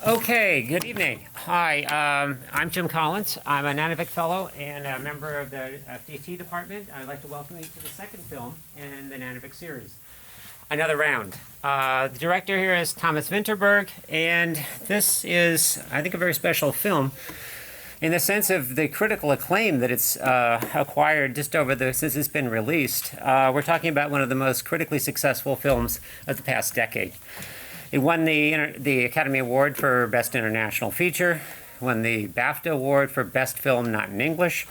Okay, good evening. Hi, I'm Jim Collins. I'm a Nanovic fellow and a member of the FDT department. I'd like to welcome you to the second film in the Nanovic series, Another Round. The director here is Thomas Vinterberg, and this is, I think, a very special film in the sense of the critical acclaim that it's acquired just since it's been released. We're talking about one of the most critically successful films of the past decade. It won the Academy Award for Best International Feature, won the BAFTA Award for Best Film Not in English.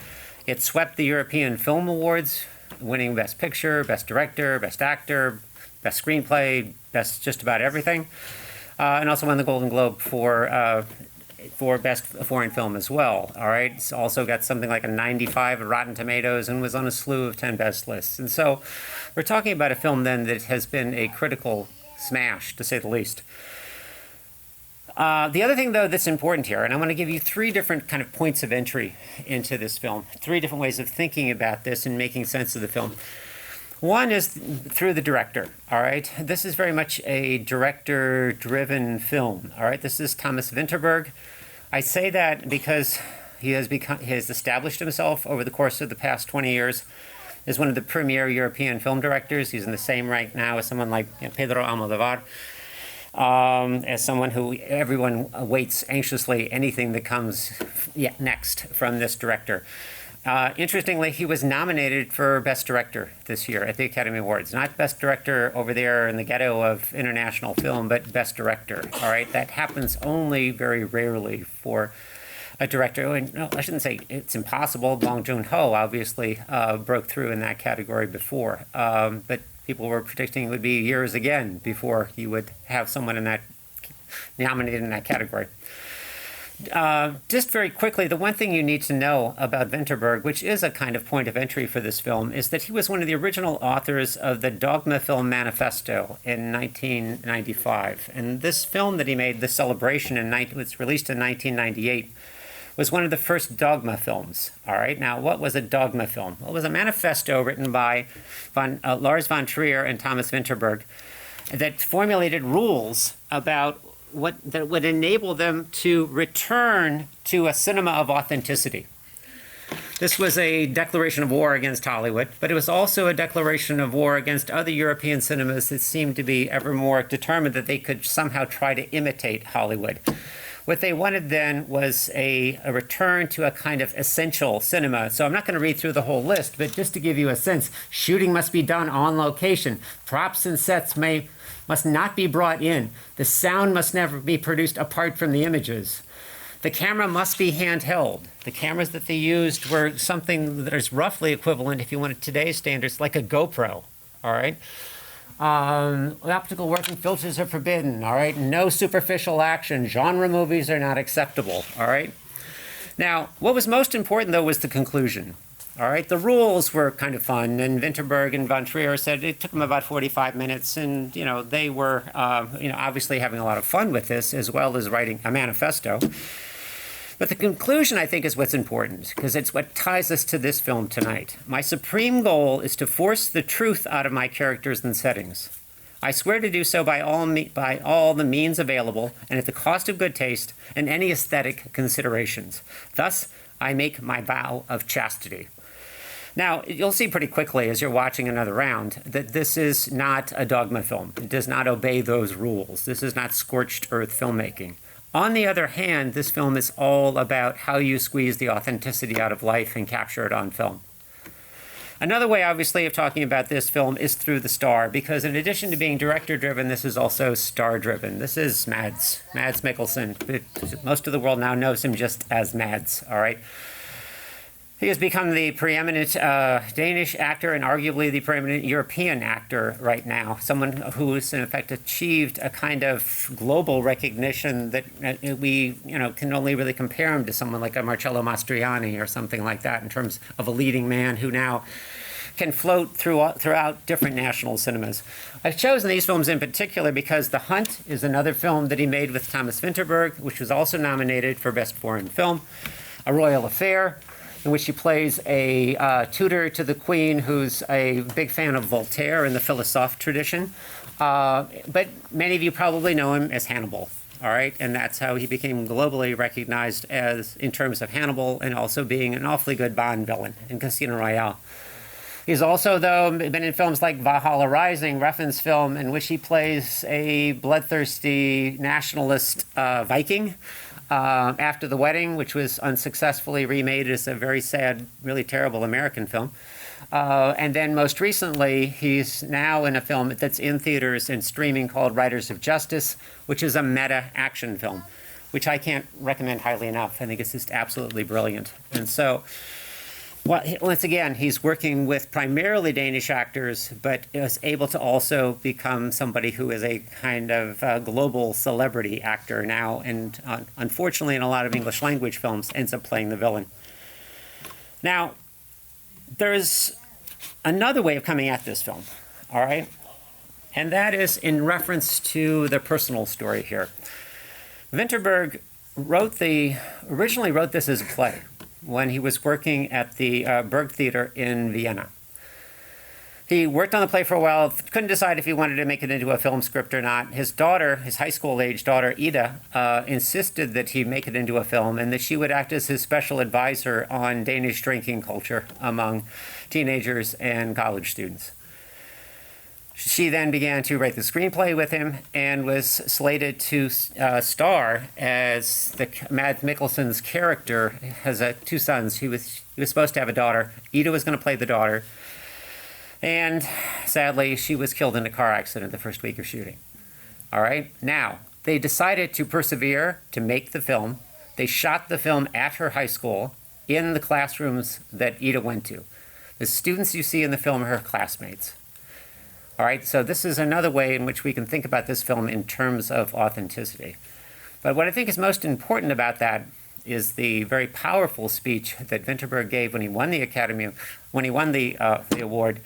It swept the European Film Awards, winning Best Picture, Best Director, Best Actor, Best Screenplay, Best just about everything, and also won the Golden Globe for Best Foreign Film as well. All right, it's also got something like a 95 at Rotten Tomatoes and was on a slew of 10 best lists. And so we're talking about a film then that has been a critical smash, to say the least. The other thing, though, that's important here, and I want to give you three different kind of points of entry into this film, three different ways of thinking about this and making sense of the film. One is through the director, all right? This is very much a director-driven film, all right? This is Thomas Vinterberg. I say that because he has established himself over the course of the past 20 years as one of the premier European film directors. He's in the same rank now as someone like Pedro Almodovar, as someone who everyone awaits anxiously anything that comes next from this director. Interestingly, he was nominated for Best Director this year at the Academy Awards. Not Best Director over there in the ghetto of international film, but Best Director. All right, that happens only very rarely for a director. And no, I shouldn't say it's impossible. Bong Joon-ho obviously broke through in that category before, but people were predicting it would be years again before you would have someone in that nominated in that category. Just very quickly, the one thing you need to know about Vinterberg, which is a kind of point of entry for this film, is that he was one of the original authors of the Dogma Film Manifesto in 1995. And this film that he made, The Celebration, was released in 1998, was one of the first dogma films. All right, now what was a dogma film? Well, it was a manifesto written by Lars von Trier and Thomas Vinterberg that formulated rules about that would enable them to return to a cinema of authenticity. This was a declaration of war against Hollywood, but it was also a declaration of war against other European cinemas that seemed to be ever more determined that they could somehow try to imitate Hollywood. What they wanted then was a return to a kind of essential cinema. So I'm not going to read through the whole list, but just to give you a sense, shooting must be done on location. Props and sets must not be brought in. The sound must never be produced apart from the images. The camera must be handheld. The cameras that they used were something that is roughly equivalent, if you want today's standards, like a GoPro, all right? Optical working filters are forbidden, all right? No superficial action. Genre movies are not acceptable, all right? Now, what was most important, though, was the conclusion, all right? The rules were kind of fun, and Vinterberg and von Trier said it took them about 45 minutes, and, they were, obviously having a lot of fun with this, as well as writing a manifesto. But the conclusion, I think, is what's important, because it's what ties us to this film tonight. My supreme goal is to force the truth out of my characters and settings. I swear to do so by all the means available, and at the cost of good taste and any aesthetic considerations. Thus, I make my vow of chastity. Now, you'll see pretty quickly as you're watching Another Round that this is not a dogma film. It does not obey those rules. This is not scorched earth filmmaking. On the other hand, this film is all about how you squeeze the authenticity out of life and capture it on film. Another way, obviously, of talking about this film is through the star, because in addition to being director-driven, this is also star-driven. This is Mads Mikkelsen. Most of the world now knows him just as Mads, all right? He has become the preeminent Danish actor and arguably the preeminent European actor right now, someone who has, in effect, achieved a kind of global recognition that we can only really compare him to someone like a Marcello Mastroianni or something like that in terms of a leading man who now can float throughout different national cinemas. I've chosen these films in particular because The Hunt is another film that he made with Thomas Vinterberg, which was also nominated for Best Foreign Film. A Royal Affair, in which he plays a tutor to the Queen who's a big fan of Voltaire and the philosophe tradition. But many of you probably know him as Hannibal. all right? And that's how he became globally recognized as in terms of Hannibal and also being an awfully good Bond villain in Casino Royale. He's also, though, been in films like Valhalla Rising, Refn's film, in which he plays a bloodthirsty nationalist Viking after the Wedding, which was unsuccessfully remade as a very sad, really terrible American film. And then most recently, he's now in a film that's in theaters and streaming called Riders of Justice, which is a meta action film, which I can't recommend highly enough. I think it's just absolutely brilliant. And so, well, once again, he's working with primarily Danish actors, but is able to also become somebody who is a kind of global celebrity actor now, and unfortunately, in a lot of English language films, ends up playing the villain. Now, there's another way of coming at this film, all right? And that is in reference to the personal story here. Vinterberg originally wrote this as a play when he was working at the Berg Theater in Vienna. He worked on the play for a while, couldn't decide if he wanted to make it into a film script or not. His daughter, his high school-age daughter, Ida, insisted that he make it into a film and that she would act as his special advisor on Danish drinking culture among teenagers and college students. She then began to write the screenplay with him and was slated to star as Mads Mikkelsen's character. Has two sons. He was supposed to have a daughter. Ida was going to play the daughter. And sadly, she was killed in a car accident the first week of shooting. All right? Now, they decided to persevere to make the film. They shot the film at her high school in the classrooms that Ida went to. The students you see in the film are her classmates. All right, so this is another way in which we can think about this film in terms of authenticity. But what I think is most important about that is the very powerful speech that Vinterberg gave when he won the the award,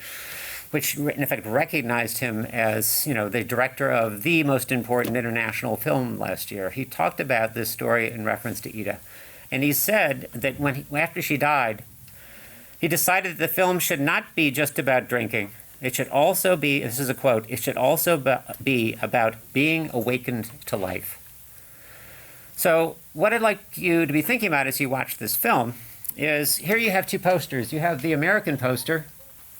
which in effect recognized him as, the director of the most important international film last year. He talked about this story in reference to Ida, and he said that after she died, he decided that the film should not be just about drinking. It should also be, this is a quote, it should also be about being awakened to life. So what I'd like you to be thinking about as you watch this film is, here you have two posters. You have the American poster,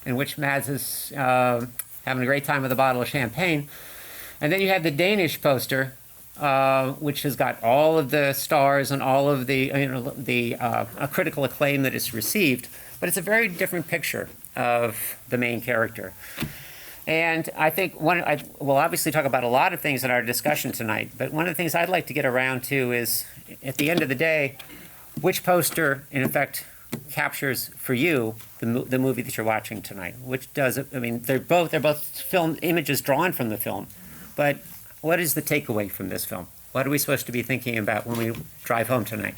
in which Mads is having a great time with a bottle of champagne. And then you have the Danish poster, which has got all of the stars and all of the critical acclaim that it's received. But it's a very different picture of the main character. And I think we'll obviously talk about a lot of things in our discussion tonight, but one of the things I'd like to get around to is, at the end of the day, which poster, in effect, captures for you the movie that you're watching tonight? Which does it? I mean, they're both film images drawn from the film, but what is the takeaway from this film? What are we supposed to be thinking about when we drive home tonight?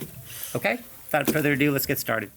Okay, without further ado, let's get started.